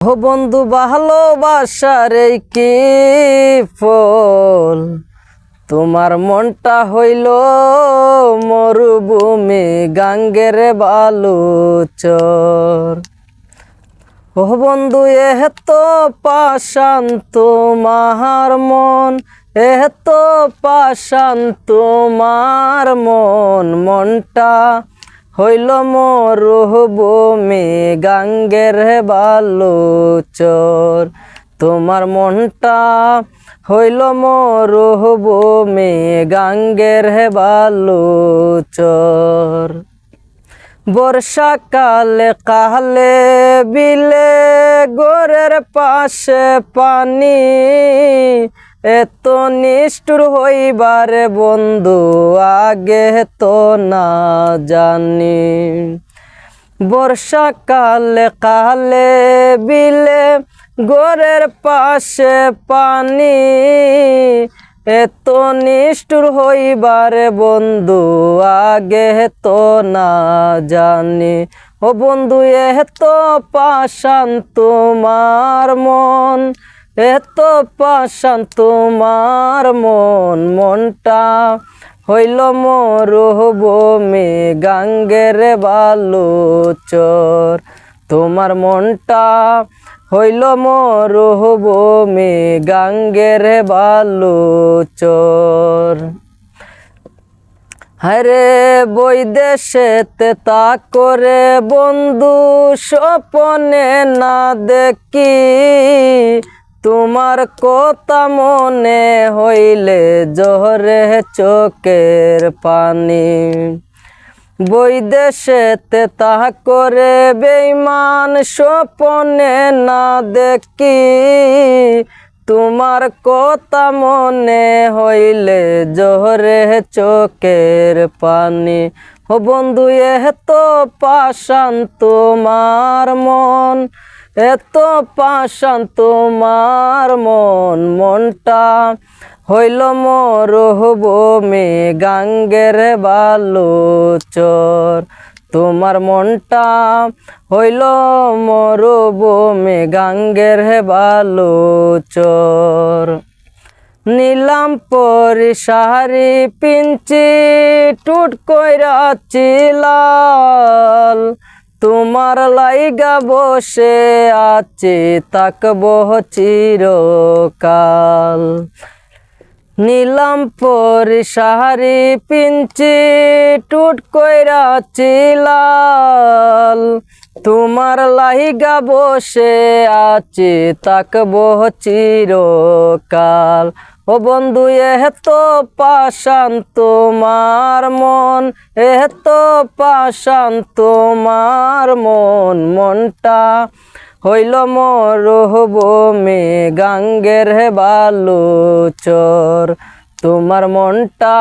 ও বন্ধু ভালোবাসার এই কি ফল, তোমার মনটা হইল মরুভূমি গাঙ্গের বালুচর। ও বন্ধু এত পাষাণ তোমার মন, এত পাষাণ তোমার মন, মনটা হইল মরুভূমি গাঙ্গের বালুচর। তোমার মনটা হইল মরুভূমি গাঙ্গের বালুচর। বর্ষাকালে কালে বিলে গোরের পাশে পানি, এত নিষ্ঠুর হইবারে বন্ধু আগে তো না জানি। বর্ষাকালে কালে বিলে গোরের পাশে পানি, এত নিষ্ঠুর হইবারে বন্ধু আগে তো না জানি। ও বন্ধু এত পাষাণ তোমার মন, এত পাষাণ তোমার মন, মনটা হইল মরুভূমি গাঙ্গের বালুচর। তোমার মনটা হইল মরুভূমি গাঙ্গের বালুচর। হরে বৈদেশেতে তা করে বন্ধু স্বপনে না দেখি, তোমার কথা মনে হইলে জহরে চোখের পানি। বৈদেশেতে তা করে বেঈমান স্বপনে না দেখি, তোমার কথা মনে হইলে জহরে চোখের পানি। ও বন্ধু এত পাষাণ তোমার মন, এত পাষাণ তোমার মন, মনটা হইল মরুভূমি গাঙ্গের বালুচর। তোমার মনটা হইল মরুভূমি গাঙ্গের বালুচর। নীলাম পরি শাড়ি পিঞ্চি টুট কইরা চিলাল, তোমার লাইগা বসে আছি তাকব চিরকাল। নীলাম পরি শাড়ি পিঞ্চি টুট কইরা চিলাল, তোমার লাইগা বসে আছি তাকব চিরকাল। ও বন্ধু এত পাষাণ তোমার মন, এত পাষাণ তোমার মন, মনটা হইল মরুভূমি গাঙ্গের বালুচর। তোমার মনটা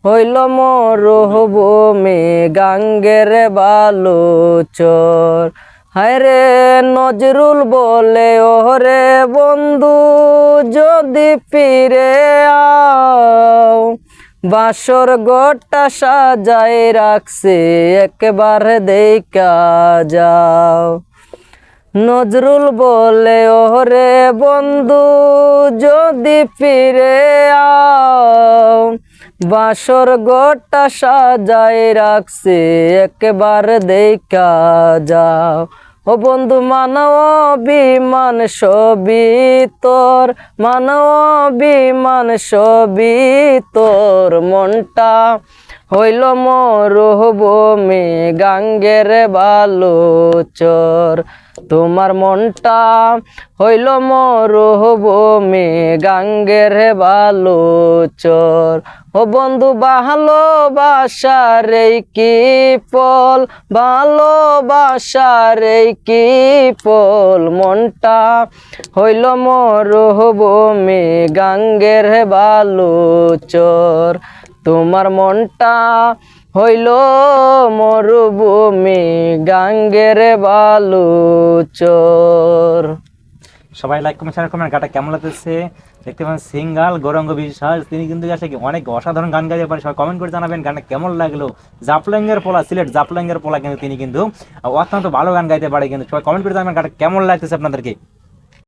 হইল মরুভূমি গাঙ্গের বালুচর। হায়রে নজরুল বলে ওরে বন্ধু যদি ফিরে আও, বাসর ঘরটা সাজাই রাখছে একবার দেখা যাও। নজরুল বলে ওরে বন্ধু যদি ফিরে আও, বাসর ঘরটা সাজাই রাখছে একবার দেখা যাও। ও বন্ধু মানব বিমান সবই তোর, মানব বিমান সবই তোর, মনটা হইল মরুভূমি গাঙ্গের বালুচর। তোমার মনটা হইল মরুভূমি গাঙ্গের বালুচর। ও বন্ধু ভালোবাসার এই কি ফল, ভালোবাসার এই কি ফল, মনটা হইল মরুভূমি গাঙ্গের বালুচর। তোমার মনটা হইল মরুভূমি গাঙ্গের বালুচর। সবাই লাইক কমেন্ট শেয়ার কমেন্ট, গানটা কেমন লাগতেছে দেখতে পাচ্ছেন সিঙ্গাল গৌরাঙ্গ বিশ্বাস, তিনি কিন্তু আসলে অনেক অসাধারণ গান গাইতে পারে। সবাই কমেন্ট করে জানাবেন গানটা কেমন লাগলো। জাফলংয়ের পোলা, সিলেট জাফলংয়ের পোলা কিন্তু তিনি কিন্তু অত্যন্ত ভালো গান গাইতে পারে, কিন্তু সবাই কমেন্ট করে জানাবেন গানটা কেমন লাগতেছে আপনাদেরকে।